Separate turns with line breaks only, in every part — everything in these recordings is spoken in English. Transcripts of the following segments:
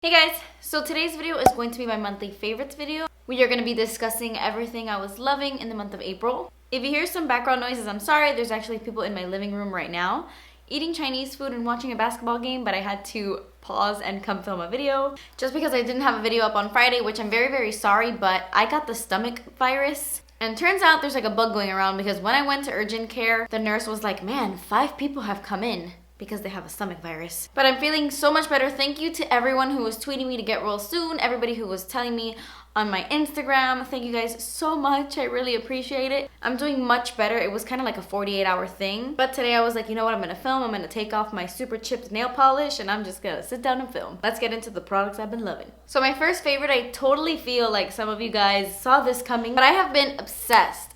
Hey guys, so today's video is going to be my monthly favorites video. We are going to be discussing everything I was loving in the month of April. If you hear some background noises, I'm sorry. There's actually people in my living room right now eating Chinese food and watching a basketball game, but I had to pause and come film a video just because I didn't have a video up on Friday, which I'm very sorry, but I got the stomach virus. And turns out there's like a bug going around because when I went to urgent care, the nurse was like, man, 5 people have come in because they have a stomach virus. But I'm feeling so much better. Thank you to everyone who was tweeting me to get well soon, everybody who was telling me on my Instagram. Thank you guys so much. I really appreciate it. I'm doing much better. It was kind of like a 48-hour thing. But today I was like, you know what, I'm gonna film. I'm gonna take off my super chipped nail polish and I'm just gonna sit down and film. Let's get into the products I've been loving. So my first favorite, I totally feel like some of you guys saw this coming, but I have been obsessed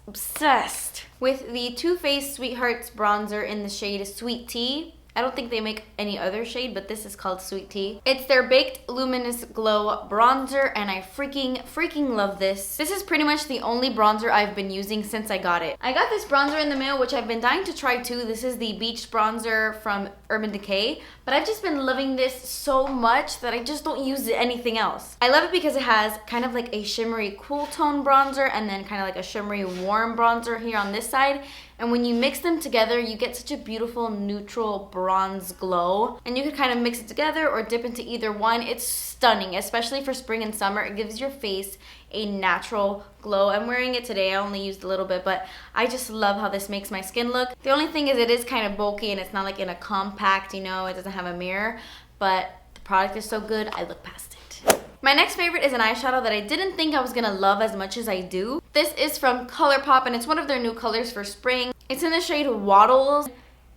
with the Too Faced Sweethearts bronzer in the shade Sweet Tea. I don't think they make any other shade, but this is called Sweet Tea. It's their Baked Luminous Glow Bronzer, and I freaking love this. This is pretty much the only bronzer I've been using since I got it. I got this bronzer in the mail, which I've been dying to try too. This is the Beach Bronzer from Urban Decay, but I've just been loving this so much that I just don't use anything else. I love it because it has kind of like a shimmery cool tone bronzer and then kind of like a shimmery warm bronzer here on this side. And when you mix them together, you get such a beautiful neutral bronze glow. And you can kind of mix it together or dip into either one. It's stunning, especially for spring and summer. It gives your face a natural glow. I'm wearing it today. I only used a little bit, but I just love how this makes my skin look. The only thing is it is kind of bulky and it's not like in a compact, you know, it doesn't have a mirror, but the product is so good, I look past it. My next favorite is an eyeshadow that I didn't think I was gonna love as much as I do. This is from Colourpop and it's one of their new colors for spring. It's in the shade Wattles.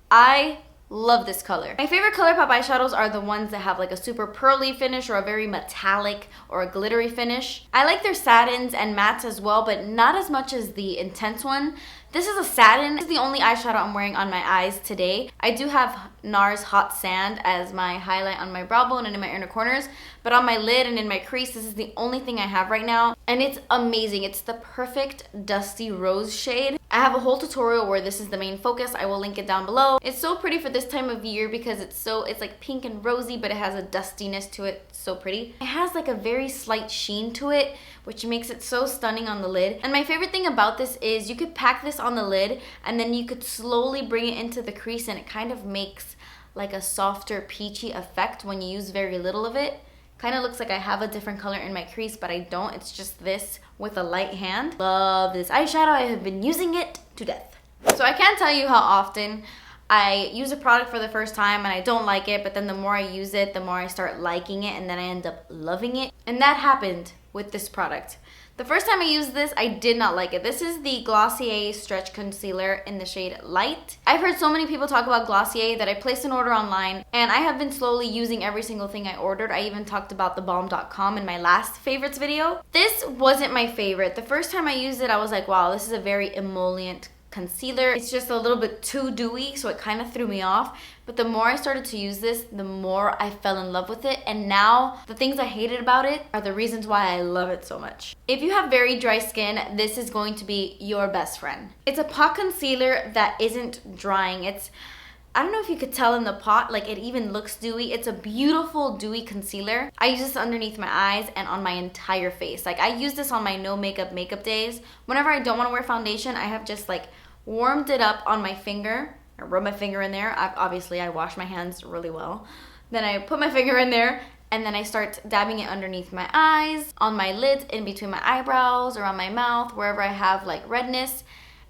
I love this color. My favorite Colourpop eyeshadows are the ones that have like a super pearly finish or a very metallic or a glittery finish. I like their satins and mattes as well, but not as much as the intense one. This is a satin. This is the only eyeshadow I'm wearing on my eyes today. I do have NARS Hot Sand as my highlight on my brow bone and in my inner corners, but on my lid and in my crease, this is the only thing I have right now. And it's amazing. It's the perfect dusty rose shade. I have a whole tutorial where this is the main focus. I will link it down below. It's so pretty for this time of year because it's like pink and rosy, but it has a dustiness to it. It's so pretty. It has like a very slight sheen to it, which makes it so stunning on the lid. And my favorite thing about this is you could pack this on the lid and then you could slowly bring it into the crease and it kind of makes like a softer peachy effect when you use very little of it. Kind of looks like I have a different color in my crease, but I don't. It's just this with a light hand. Love this eyeshadow. I have been using it to death. So I can't tell you how often I use a product for the first time and I don't like it, but then the more I use it, the more I start liking it and then I end up loving it. And that happened with this product. The first time I used this, I did not like it. This is the Glossier Stretch Concealer in the shade Light. I've heard so many people talk about Glossier that I placed an order online and I have been slowly using every single thing I ordered. I even talked about thebalm.com in my last favorites video. This wasn't my favorite. The first time I used it, I was like, wow, this is a very emollient concealer. It's just a little bit too dewy, so it kind of threw me off. But the more I started to use this, the more I fell in love with it. And now the things I hated about it are the reasons why I love it so much. If you have very dry skin, this is going to be your best friend. It's a pot concealer that isn't drying. I don't know if you could tell in the pot, like it even looks dewy. It's a beautiful dewy concealer. I use this underneath my eyes and on my entire face. Like I use this on my no makeup days. Whenever I don't want to wear foundation, I have just like warmed it up on my finger. I rub my finger in there. Obviously, I wash my hands really well. Then I put my finger in there and then I start dabbing it underneath my eyes, on my lids, in between my eyebrows, around my mouth, wherever I have like redness.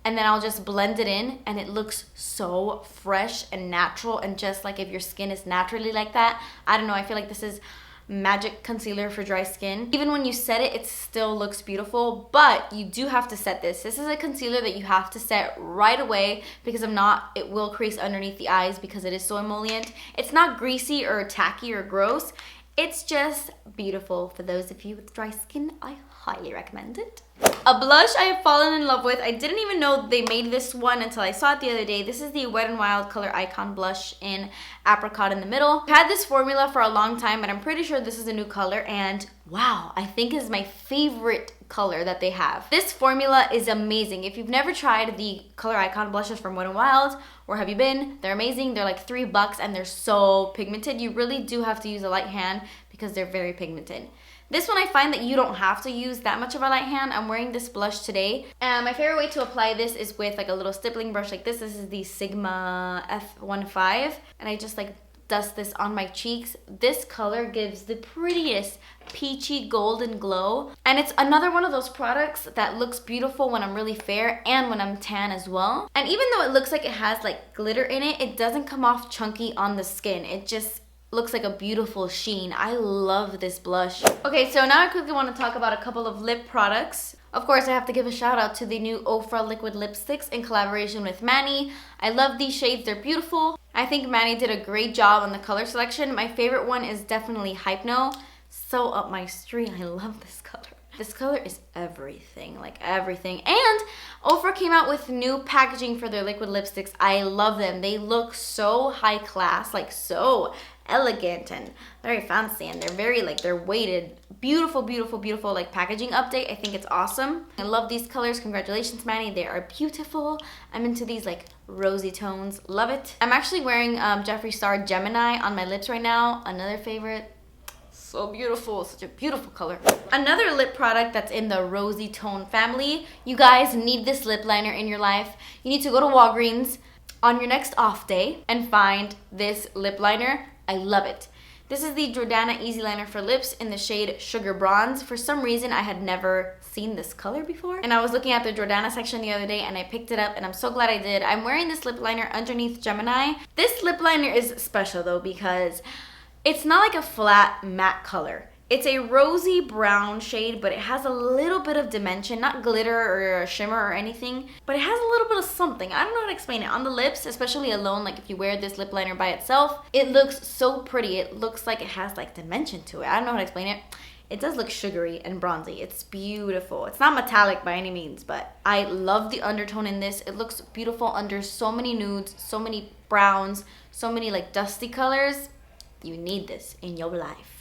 And then I'll just blend it in and it looks so fresh and natural and just like if your skin is naturally like that. I don't know, I feel like this is magic concealer for dry skin. Even when you set it, it still looks beautiful, but you do have to set this. This is a concealer that you have to set right away because if not, it will crease underneath the eyes because it is so emollient. It's not greasy or tacky or gross. It's just beautiful. For those of you with dry skin, I highly recommend it. A blush I have fallen in love with. I didn't even know they made this one until I saw it the other day. This is the Wet n Wild Color Icon Blush in Apricot in the middle. I've had this formula for a long time, but I'm pretty sure this is a new color. And wow, I think is my favorite color that they have. This formula is amazing. If you've never tried the Color Icon blushes from Wet n Wild, where have you been? They're amazing. They're like $3 and they're so pigmented. You really do have to use a light hand because they're very pigmented. This one I find that you don't have to use that much of a light hand. I'm wearing this blush today. And my favorite way to apply this is with like a little stippling brush like this. This is the Sigma F15. And I just like dust this on my cheeks. This color gives the prettiest peachy golden glow. And it's another one of those products that looks beautiful when I'm really fair and when I'm tan as well. And even though it looks like it has like glitter in it, it doesn't come off chunky on the skin. It just looks like a beautiful sheen. I love this blush. Okay, so now I quickly want to talk about a couple of lip products. Of course, I have to give a shout out to the new Ofra liquid lipsticks in collaboration with Manny. I love these shades, they're beautiful. I think Manny did a great job on the color selection. My favorite one is definitely Hypno. So up my street, I love this color. This color is everything, like everything. And Ofra came out with new packaging for their liquid lipsticks. I love them. They look so high class, like so elegant and very fancy, and they're very like, they're weighted. Beautiful, beautiful, beautiful like packaging update. I think it's awesome. I love these colors. Congratulations, Manny. They are beautiful. I'm into these like rosy tones. Love it. I'm actually wearing Jeffree Star Gemini on my lips right now. Another favorite. So beautiful, such a beautiful color. Another lip product that's in the rosy tone family. You guys need this lip liner in your life. You need to go to Walgreens on your next off day and find this lip liner. I love it. This is the Jordana Easyliner for lips in the shade Sugar Bronze. For some reason, I had never seen this color before. And I was looking at the Jordana section the other day and I picked it up and I'm so glad I did. I'm wearing this lip liner underneath Gemini. This lip liner is special though because it's not like a flat matte color. It's a rosy brown shade, but it has a little bit of dimension, not glitter or shimmer or anything, but it has a little bit of something. I don't know how to explain it. On the lips, especially alone, like if you wear this lip liner by itself, it looks so pretty. It looks like it has like dimension to it. I don't know how to explain it. It does look sugary and bronzy. It's beautiful. It's not metallic by any means, but I love the undertone in this. It looks beautiful under so many nudes, so many browns, so many like dusty colors. You need this in your life.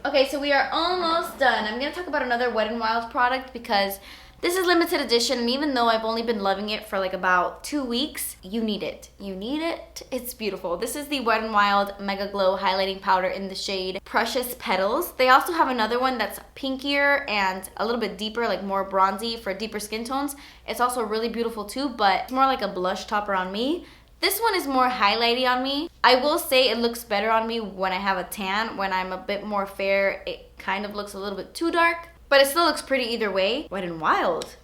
Okay, so we are almost done. I'm gonna talk about another Wet n Wild product because this is limited edition, and even though I've only been loving it for like about 2 weeks, you need it. You need it. It's beautiful. This is the Wet n Wild Mega Glow Highlighting Powder in the shade Precious Petals. They also have another one that's pinkier and a little bit deeper, like more bronzy for deeper skin tones. It's also really beautiful too, but it's more like a blush topper on me. This one is more highlighty on me. I will say it looks better on me when I have a tan. When I'm a bit more fair, it kind of looks a little bit too dark, but it still looks pretty either way. Wet n Wild,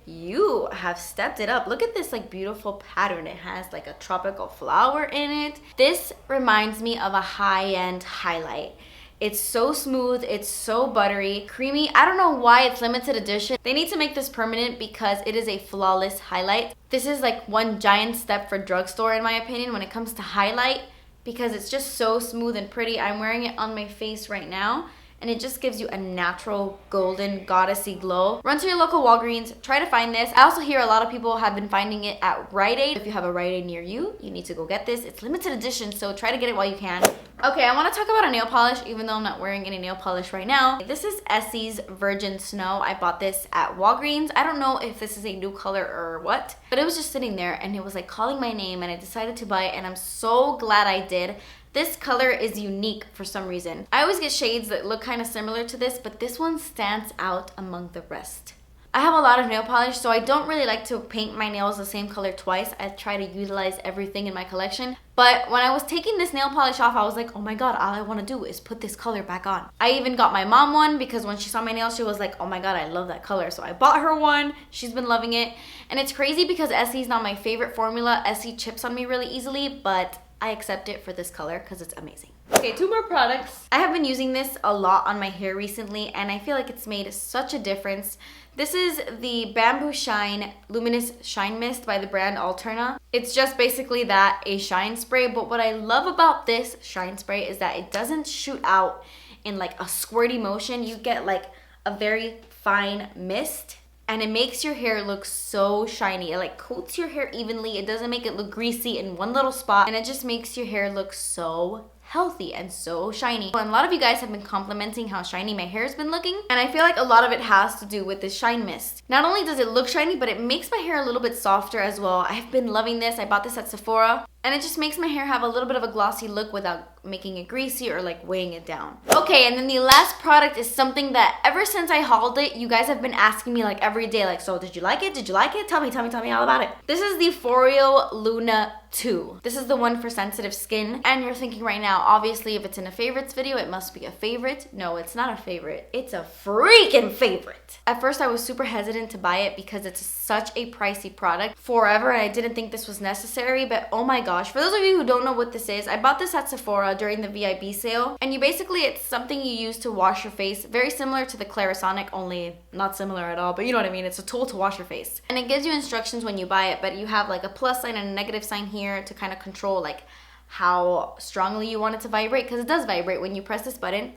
you have stepped it up. Look at this like beautiful pattern. It has like a tropical flower in it. This reminds me of a high-end highlight. It's so smooth, it's so buttery, creamy. I don't know why it's limited edition. They need to make this permanent because it is a flawless highlight. This is like one giant step for drugstore in my opinion when it comes to highlight because it's just so smooth and pretty. I'm wearing it on my face right now and it just gives you a natural golden goddessy glow. Run to your local Walgreens, try to find this. I also hear a lot of people have been finding it at Rite Aid. If you have a Rite Aid near you, you need to go get this. It's limited edition, so try to get it while you can. Okay, I want to talk about a nail polish, even though I'm not wearing any nail polish right now. This is Essie's Virgin Snow. I bought this at Walgreens. I don't know if this is a new color or what, but it was just sitting there and it was like calling my name and I decided to buy it and I'm so glad I did. This color is unique for some reason. I always get shades that look kind of similar to this, but this one stands out among the rest. I have a lot of nail polish, so I don't really like to paint my nails the same color twice. I try to utilize everything in my collection. But when I was taking this nail polish off, I was like, oh my god, all I want to do is put this color back on. I even got my mom one because when she saw my nails, she was like, oh my god, I love that color. So I bought her one. She's been loving it. And it's crazy because Essie's not my favorite formula. Essie chips on me really easily, but I accept it for this color because it's amazing. Okay, 2 more products. I have been using this a lot on my hair recently and I feel like it's made such a difference. This is the Bamboo Shine Luminous Shine Mist by the brand Alterna. It's just basically that, a shine spray, but what I love about this shine spray is that it doesn't shoot out in like a squirty motion. You get like a very fine mist and it makes your hair look so shiny. It like coats your hair evenly. It doesn't make it look greasy in one little spot and it just makes your hair look so healthy and so shiny. And a lot of you guys have been complimenting how shiny my hair has been looking, and I feel like a lot of it has to do with this shine mist. Not only does it look shiny, but it makes my hair a little bit softer as well. I've been loving this. I bought this at Sephora. And it just makes my hair have a little bit of a glossy look without making it greasy or like weighing it down. Okay, and then the last product is something that ever since I hauled it, you guys have been asking me like every day, like, so did you like it? Did you like it? Tell me all about it. This is the Foreo Luna 2. This is the one for sensitive skin. And you're thinking right now, obviously if it's in a favorites video, it must be a favorite. No, it's not a favorite. It's a freaking favorite. At first I was super hesitant to buy it because it's such a pricey product forever, and I didn't think this was necessary, but oh my gosh. For those of you who don't know what this is, I bought this at Sephora during the VIB sale, and it's something you use to wash your face, very similar to the Clarisonic, only not similar at all, but you know what I mean. It's a tool to wash your face. And it gives you instructions when you buy it, but you have like a plus sign and a negative sign here to kind of control like how strongly you want it to vibrate, because it does vibrate when you press this button.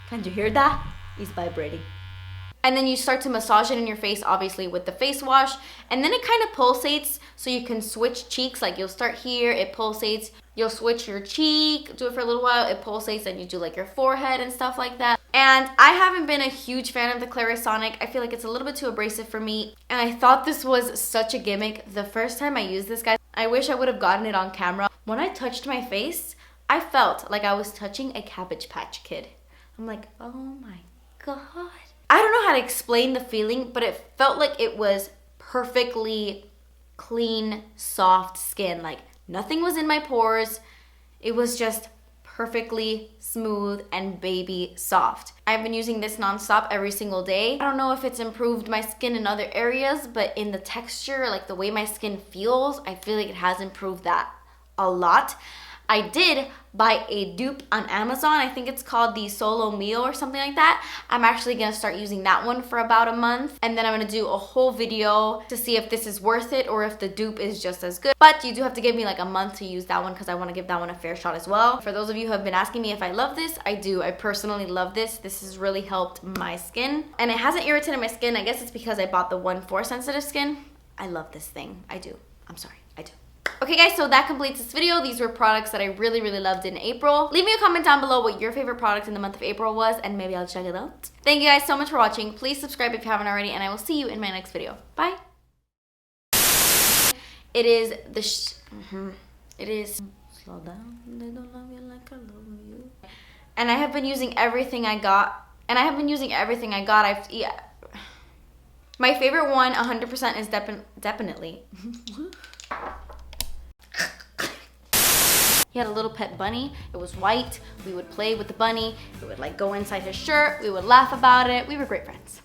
Can you hear that? It's vibrating. And then you start to massage it in your face, obviously with the face wash, and then it kind of pulsates, so you can switch cheeks. Like you'll start here, it pulsates, you'll switch your cheek, do it for a little while, it pulsates, and you do like your forehead and stuff like that. And I haven't been a huge fan of the Clarisonic. I feel like it's a little bit too abrasive for me, and I thought this was such a gimmick the first time I used this, guys. I wish I would have gotten it on camera. When I touched my face, I felt like I was touching a Cabbage Patch Kid. I'm like, oh my god. I don't know how to explain the feeling, but it felt like it was perfectly clean, soft skin. Like nothing was in my pores. It was just perfectly smooth and baby soft. I've been using this nonstop every single day. I don't know if it's improved my skin in other areas, but in the texture, like the way my skin feels, I feel like it has improved that a lot. I did buy a dupe on Amazon. I think it's called the Solo Mio or something like that. I'm actually gonna start using that one for about a month, and then I'm gonna do a whole video to see if this is worth it or if the dupe is just as good. But you do have to give me like a month to use that one because I want to give that one a fair shot as well. For those of you who have been asking me if I love this, I do. I personally love this. This has really helped my skin, and it hasn't irritated my skin. I guess it's because I bought the one for sensitive skin. I love this thing. I do. I'm sorry. I do. Okay guys, so that completes this video. These were products that I really loved in April. Leave me a comment down below what your favorite product in the month of April was, and maybe I'll check it out. Thank you guys so much for watching. Please subscribe if you haven't already, and I will see you in my next video. Bye. It is it is slow down. They don't love you like I love you. And I have been using everything I got. My favorite one 100% is definitely. He had a little pet bunny. It was white. We would play with the bunny. It would like go inside his shirt. We would laugh about it. We were great friends.